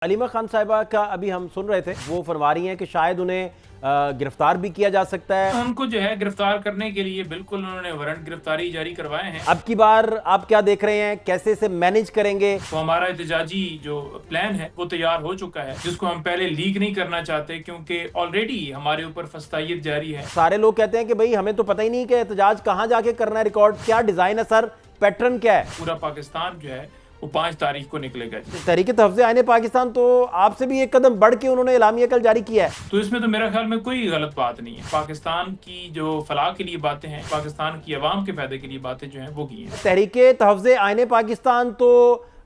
अलीमा खान साहिबा का अभी हम सुन रहे थे, वो फरमा रही हैं कि शायद उन्हें गिरफ्तार भी किया जा सकता है। उनको जो है गिरफ्तार करने के लिए बिल्कुल उन्होंने वारंट गिरफ्तारी जारी करवाए हैं। अब की बार आप क्या देख रहे हैं, कैसे इसे मैनेज करेंगे? तो हमारा एहतजाजी जो प्लान है वो तैयार हो चुका है, जिसको हम पहले लीक नहीं करना चाहते क्योंकि ऑलरेडी हमारे ऊपर फस्तायत जारी है। सारे लोग कहते हैं कि भाई हमें तो पता ही नहीं कि एहतजाज कहाँ जाके करना है, रिकॉर्ड क्या डिजाइन है सर, पैटर्न क्या है? पूरा पाकिस्तान जो है वो 5 तारीख को निकलेगा जी। तहरीक तहफ़्ज़ुज़ आईन पाकिस्तान तो आपसे भी एक कदम बढ़ के उन्होंने एलामिया कल जारी किया है। तो इसमें तो मेरा ख्याल में कोई गलत बात नहीं है। पाकिस्तान की जो फलाह के लिए बातें हैं, पाकिस्तान की आवाम के फायदे के लिए बातें जो हैं वो की हैं। तहरीक तहफ़्ज़ुज़ आईन पाकिस्तान तो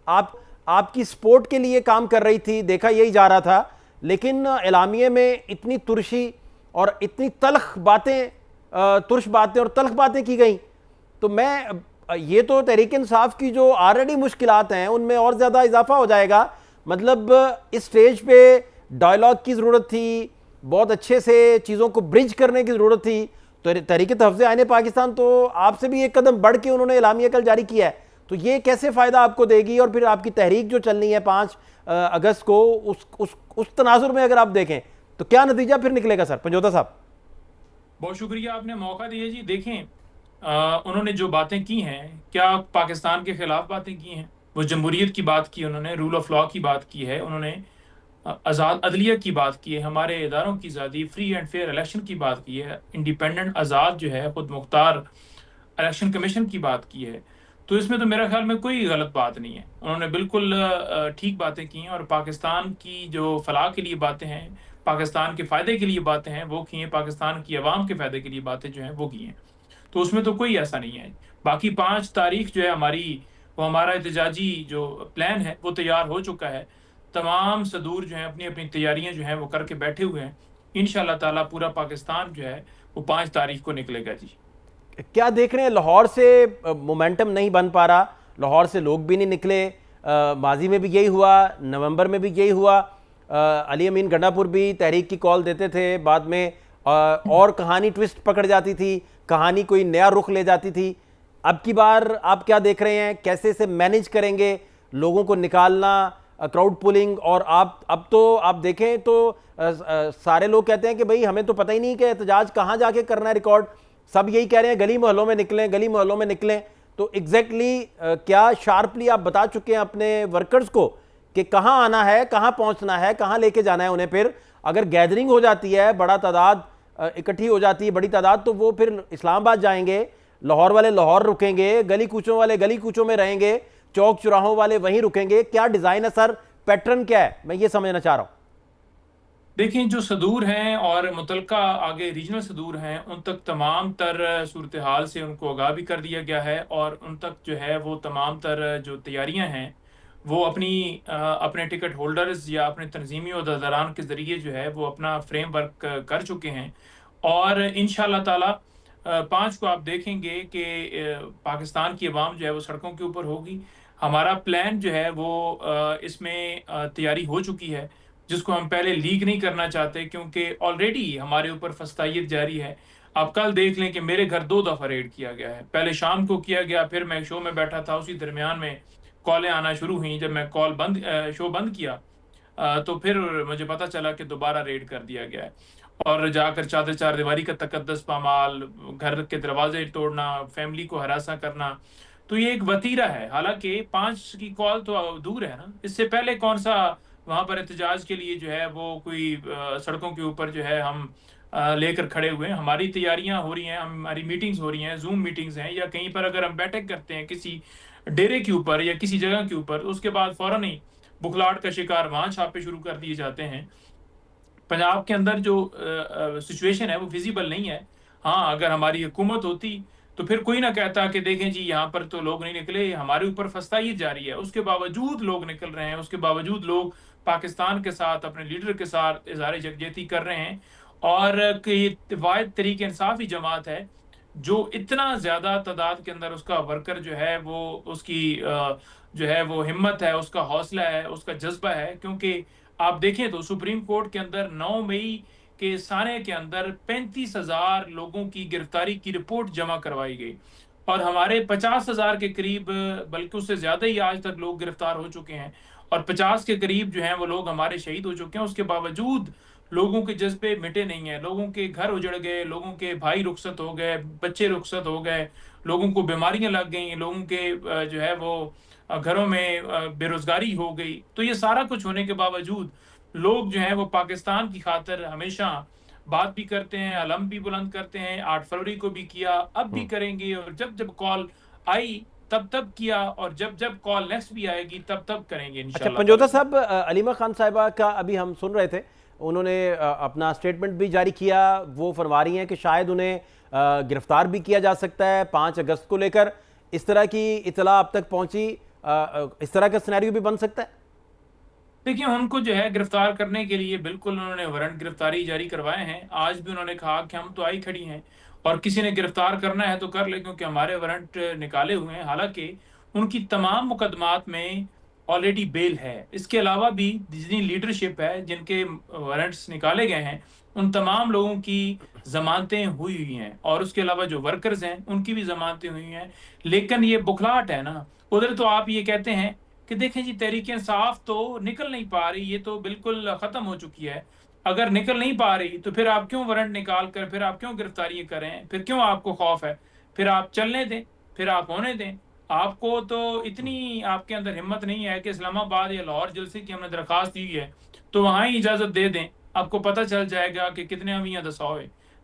आपकी सपोर्ट के लिए काम कर रही थी, देखा यही जा रहा था, लेकिन एलामिया में इतनी तुरशी और इतनी तल्ख बातें, तुर्श बातें और तल्ख बातें की गई, तो मैं ये तो तहरीक इंसाफ की जो ऑलरेडी मुश्किलात हैं उनमें और ज़्यादा इजाफा हो जाएगा। मतलब इस स्टेज पे डायलॉग की ज़रूरत थी, बहुत अच्छे से चीज़ों को ब्रिज करने की ज़रूरत थी। तो तहरीक तहफ़्ज़ुज़ आईन पाकिस्तान तो आपसे भी एक कदम बढ़ के उन्होंने एलामिया कल जारी किया है, तो ये कैसे फ़ायदा आपको देगी? और फिर आपकी तहरीक जो चलनी है 5 अगस्त को, उस तनाजुर में अगर आप देखें तो क्या नतीजा फिर निकलेगा सर पंजोता साहब? बहुत शुक्रिया, आपने मौका दिया जी। देखें, उन्होंने जो बातें की हैं, क्या पाकिस्तान के खिलाफ बातें की हैं? वो जमहूरियत की बात की, उन्होंने रूल ऑफ लॉ की बात की है, उन्होंने आज़ाद अदलिया की बात की है, हमारे इदारों की आज़ादी, फ्री एंड फेयर इलेक्शन की बात की है, इंडिपेंडेंट आज़ाद जो है खुद मुख्तार इलेक्शन कमीशन की बात की है। तो इसमें तो मेरा ख्याल में कोई गलत बात नहीं है। उन्होंने बिल्कुल ठीक बातें की हैं और पाकिस्तान की जो फलाह के लिए बातें हैं, पाकिस्तान के फ़ायदे के लिए बातें हैं वो की हैं, पाकिस्तान की आवाम के फ़ायदे के लिए बातें जो हैं वो की हैं। तो उसमें तो कोई ऐसा नहीं है। बाकी 5 तारीख जो है हमारी, वो हमारा एहतजाजी जो प्लान है वो तैयार हो चुका है। तमाम सदूर जो हैं अपनी-अपनी तैयारियाँ जो हैं वो करके बैठे हुए हैं। इंशाअल्लाह ताला पूरा पाकिस्तान जो है वो 5 तारीख को निकलेगा जी। क्या देख रहे हैं, लाहौर से मोमेंटम नहीं बन पा रहा, लाहौर से लोग भी नहीं निकले। माजी में भी यही हुआ, नवंबर में भी यही हुआ। अली अमीन गंडापुर भी तहरीक की कॉल देते थे, बाद में और कहानी ट्विस्ट पकड़ जाती थी, कहानी कोई नया रुख ले जाती थी। अब की बार आप क्या देख रहे हैं, कैसे इसे मैनेज करेंगे, लोगों को निकालना, क्राउड पुलिंग? और आप अब तो आप देखें तो सारे लोग कहते हैं कि भाई हमें तो पता ही नहीं कि एहतजाज कहाँ जाके करना है, रिकॉर्ड सब यही कह रहे हैं गली मोहल्लों में निकलें, गली मोहल्लों में निकलें। तो एग्जैक्टली क्या शार्पली आप बता चुके हैं अपने वर्कर्स को कि कहाँ आना है, कहाँ पहुँचना है, कहाँ लेके जाना है उन्हें? फिर अगर गैदरिंग हो जाती है, बड़ा तादाद इकट्ठी हो जाती है, बड़ी तादाद, तो वो फिर इस्लामाबाद जाएंगे, लाहौर वाले लाहौर रुकेंगे, गली कूचों वाले गली कूचों में रहेंगे, चौक चौराहों वाले वहीं रुकेंगे। क्या डिज़ाइन है सर, पैटर्न क्या है, मैं ये समझना चाह रहा हूँ। देखिए, जो सदूर हैं और मुतलका आगे रीजनल सदूर हैं, उन तक तमाम तर सूरत हाल से उनको आगाह भी कर दिया गया है और उन तक जो है वो तमाम तर जो तैयारियां हैं वो अपने टिकट होल्डर्स या अपने तंजीमी अहदेदारान के ज़रिए जो है वो अपना फ्रेम वर्क कर चुके हैं। और इंशाअल्लाह ताला 5 को आप देखेंगे कि पाकिस्तान की आवाम जो है वो सड़कों के ऊपर होगी। हमारा प्लान जो है वो इसमें तैयारी हो चुकी है, जिसको हम पहले लीक नहीं करना चाहते क्योंकि ऑलरेडी हमारे ऊपर फस्तायत जारी है। आप कल देख लें कि मेरे घर 2 दफ़ा रेड किया गया है। पहले शाम को किया गया, फिर मैं शो में बैठा था, उसी दरमियान में कॉलें आना शुरू हुई। जब मैं शो बंद किया तो फिर मुझे पता चला कि दोबारा रेड कर दिया गया है और जाकर चादर चारदीवारी का तकद्दस पामाल, घर के दरवाजे तोड़ना, फैमिली को हरासा करना। तो ये एक वतीरा है। हालांकि 5 की कॉल तो दूर है ना, इससे पहले कौन सा वहां पर एहतजाज के लिए जो है वो कोई सड़कों के ऊपर जो है हम लेकर खड़े हुए हैं। हमारी तैयारियां हो रही हैं, हमारी मीटिंग्स हो रही हैं, जूम मीटिंग्स हैं, या कहीं पर अगर हम बैठक करते हैं किसी डेरे के ऊपर या किसी जगह के ऊपर, उसके बाद फौरन ही बुखलाहट का शिकार वहां छापे शुरू कर दिए जाते हैं। पंजाब के अंदर जो सिचुएशन है वो फिजिबल नहीं है। हाँ, अगर हमारी हुकूमत होती तो फिर कोई ना कहता कि देखें जी यहाँ पर तो लोग नहीं निकले, हमारे ऊपर फस्तायत जारी है। उसके बावजूद लोग निकल रहे हैं, उसके बावजूद लोग पाकिस्तान के साथ, अपने लीडर के साथ इज़हार यकजहती कर रहे हैं। और कि वाहिद तहरीक इंसाफ ही जमात है जो इतना ज़्यादा तादाद के अंदर उसका वर्कर जो है वो उसकी जो है वो हिम्मत है, उसका हौसला है, उसका जज्बा है। क्योंकि आप देखें तो सुप्रीम कोर्ट के अंदर 9 मई के सारे के अंदर 35,000 लोगों की गिरफ्तारी की रिपोर्ट जमा करवाई गई और हमारे 50,000 के करीब, बल्कि उससे ज्यादा ही आज तक लोग गिरफ्तार हो चुके हैं। और 50 के करीब जो हैं वो लोग हमारे शहीद हो चुके हैं। उसके बावजूद लोगों के जज्बे मिटे नहीं है, लोगों के घर उजड़ गए, लोगों के भाई रुखसत हो गए, बच्चे रुखसत हो गए, लोगों को बीमारियां लग गई, लोगों के जो है वो घरों में बेरोजगारी हो गई। तो ये सारा कुछ होने के बावजूद लोग जो है वो पाकिस्तान की खातिर हमेशा बात भी करते हैं, अलम भी बुलंद करते हैं। 8 फरवरी को भी किया, अब भी करेंगे, और जब जब कॉल आई तब तब किया, और जब जब कॉल नेक्स्ट भी आएगी तब तब करेंगे अच्छा इंशाल्लाह पंजोता ताला। साहब, अलीमा खान साहिबा का अभी हम सुन रहे थे, उन्होंने अपना स्टेटमेंट भी जारी किया। वो फरमा रही हैं कि शायद उन्हें गिरफ्तार भी किया जा सकता है 5 अगस्त को लेकर। इस तरह की इतला अब तक पहुंची, इस तरह का सिनेरियो भी बन सकता है। देखिए, उनको जो है गिरफ्तार करने के लिए बिल्कुल उन्होंने वारंट गिरफ्तारी जारी करवाए हैं। आज भी उन्होंने कहा कि हम तो आई खड़ी हैं, और किसी ने गिरफ्तार करना है तो कर ले, क्योंकि हमारे वारंट निकाले हुए हैं। हालांकि उनकी तमाम मुकदमात में ऑलरेडी बेल है। इसके अलावा भी जितनी लीडरशिप है, जिनके वारंट्स निकाले गए हैं, उन तमाम लोगों की जमानतें हुई हुई हैं, और उसके अलावा जो वर्कर्स हैं उनकी भी जमानतें हुई हैं। लेकिन ये बुखलाहट है ना, उधर तो आप ये कहते हैं कि देखें जी, तहरीक इंसाफ तो निकल नहीं पा रही, ये तो बिल्कुल खत्म हो चुकी है। अगर निकल नहीं पा रही तो फिर आप क्यों वारंट निकाल कर, फिर आप क्यों गिरफ्तारियां करें, फिर क्यों आपको खौफ है? फिर आप चलने दें, फिर आप होने दें। आपको तो इतनी आपके अंदर हिम्मत नहीं है कि इस्लामाबाद या लाहौर जलसे की हमने दरखास्त दी है तो वहां ही इजाजत दे दें, आपको पता चल जाएगा कि कितने अवियां दसाओ।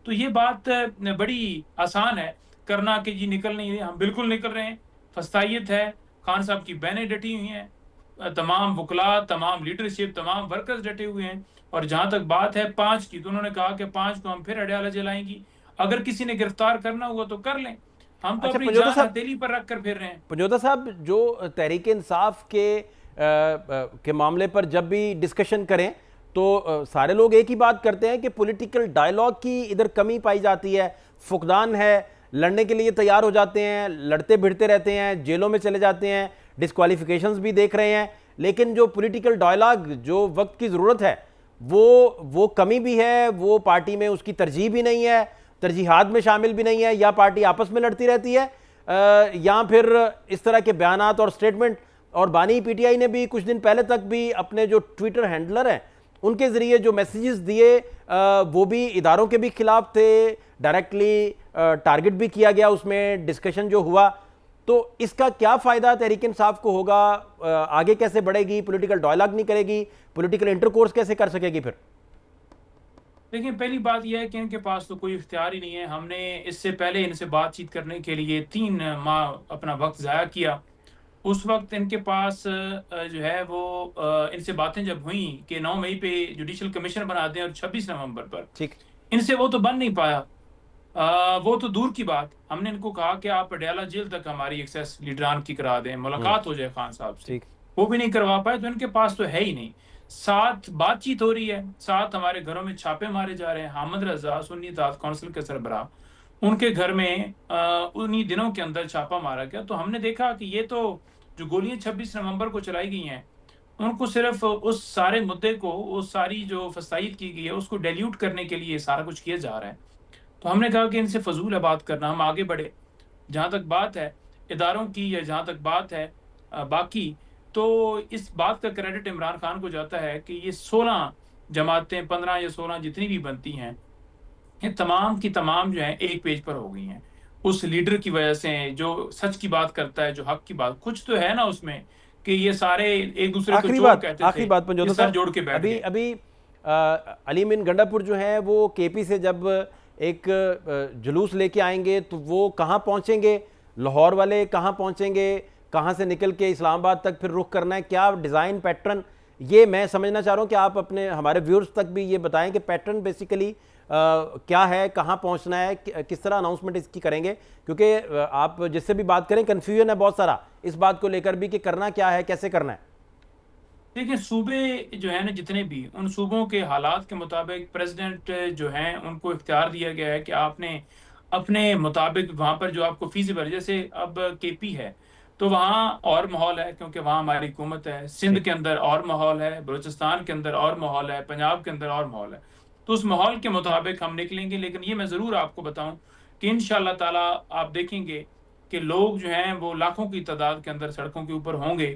तो ये बात बड़ी आसान है करना कि जी निकल नहीं रहे। हम बिल्कुल निकल रहे हैं, फस्तायत है, खान साहब की बहनें डटी हुई हैं, तमाम वकला, तमाम लीडरशिप, तमाम वर्कर्स डटे हुए हैं। और जहां तक बात है 5 की, तो उन्होंने कहा कि 5 को हम फिर अडयाला जलाएंगी। अगर किसी ने गिरफ्तार करना हुआ तो कर लें, हम तो अच्छा अपनी पंजोता जान साहब, हथेली पर रख कर फिर रहे हैं। पंजोता साहब, जो तहरीक इंसाफ के मामले पर जब भी डिस्कशन करें तो सारे लोग एक ही बात करते हैं कि पॉलिटिकल डायलॉग की इधर कमी पाई जाती है, फुकदान है। लड़ने के लिए तैयार हो जाते हैं, लड़ते भिड़ते रहते हैं, जेलों में चले जाते हैं, डिस्क्वालिफिकेशंस भी देख रहे हैं, लेकिन जो पॉलिटिकल डायलॉग, जो वक्त की ज़रूरत है, वो कमी भी है। वो पार्टी में उसकी तरजीह भी नहीं है, तरजीहात में शामिल भी नहीं है, या पार्टी आपस में लड़ती रहती है, या फिर इस तरह के बयानात और स्टेटमेंट। और बानी पीटीआई ने भी कुछ दिन पहले तक भी अपने जो ट्विटर हैंडलर हैं उनके ज़रिए जो मैसेजेस दिए, वो भी इदारों के भी खिलाफ थे, डायरेक्टली टारगेट भी किया गया उसमें डिस्कशन जो हुआ। तो इसका क्या फ़ायदा तहरीक इंसाफ को होगा? आगे कैसे बढ़ेगी? पॉलिटिकल डायलॉग नहीं करेगी, पॉलिटिकल इंटरकोर्स कैसे कर सकेगी फिर? देखिए, पहली बात यह है कि इनके पास तो कोई इख्तियार ही नहीं है। हमने इससे पहले इनसे बातचीत करने के लिए 3 माह अपना वक्त ज़ाया किया। उस वक्त इनके पास जो है वो इनसे बातें जब हुई कि 9 मई पे जुडिशल कमीशन बना दें और 26 नवंबर पर, ठीक। इनसे वो तो बन नहीं पाया। वो तो दूर की बात, हमने इनको कहा कि आप पटियाला जेल तक हमारी एक्सेस लीडरान की करा दें, मुलाकात हो जाए खान साहब से, ठीक। वो भी नहीं करवा पाए। तो इनके पास तो है ही नहीं। साथ बातचीत हो रही है, साथ हमारे घरों में छापे मारे जा रहे हैं। हामिद रजा, सुन्नी इत्तेहाद काउंसिल के सरबराह, उनके घर में उन्हीं दिनों के अंदर छापा मारा गया। तो हमने देखा कि ये तो जो गोलियां 26 नवंबर को चलाई गई हैं, उनको सिर्फ उस सारे मुद्दे को, उस सारी जो फसाइद की गई है उसको डाइल्यूट करने के लिए सारा कुछ किया जा रहा है। तो हमने कहा कि इनसे फजूल है बात करना, हम आगे बढ़े। जहाँ तक बात है इदारों की, या जहाँ तक बात है बाकी, तो इस बात का क्रेडिट इमरान खान को जाता है कि ये 16 जमातें, 15 या 16 जितनी भी बनती हैं, ये तमाम की तमाम जो है एक पेज पर हो गई हैं उस लीडर की वजह से, जो सच की बात करता है, जो हक की बात। कुछ तो है ना उसमें कि ये सारे एक दूसरे को चोर कहते आखिरी थे, बात ये पंजोता सर साहब, जोड़ के बैठ अभी गए। अभी अली मीन गंडापुर जो है वो केपी से जब एक जुलूस लेके आएंगे तो वो कहाँ पहुँचेंगे? लाहौर वाले कहाँ पहुँचेंगे? कहाँ से निकल के इस्लामाबाद तक फिर रुख करना है? क्या डिज़ाइन पैटर्न, ये मैं समझना चाह रहा हूँ कि आप अपने हमारे व्यूअर्स तक भी ये बताएं कि पैटर्न बेसिकली क्या है, कहाँ पहुँचना है, किस तरह अनाउंसमेंट इसकी करेंगे? क्योंकि आप जिससे भी बात करें कन्फ्यूजन है बहुत सारा इस बात को लेकर भी कि करना क्या है, कैसे करना है। देखिए, सूबे जो है ना जितने भी, उन सूबों के हालात के मुताबिक प्रेसिडेंट जो हैं उनको इख्तियार दिया गया है कि आपने अपने मुताबिक वहाँ पर जो आपको फीजिबल, जैसे अब केपी है तो वहाँ और माहौल है क्योंकि वहाँ हमारी हुकूमत है, सिंध ठीक। के अंदर और माहौल है, बलूचिस्तान के अंदर और माहौल है, पंजाब के अंदर और माहौल है। तो उस माहौल के मुताबिक हम निकलेंगे। लेकिन ये मैं ज़रूर आपको बताऊं कि इंशाअल्लाह ताला आप देखेंगे कि लोग जो हैं वो लाखों की तादाद के अंदर सड़कों के ऊपर होंगे।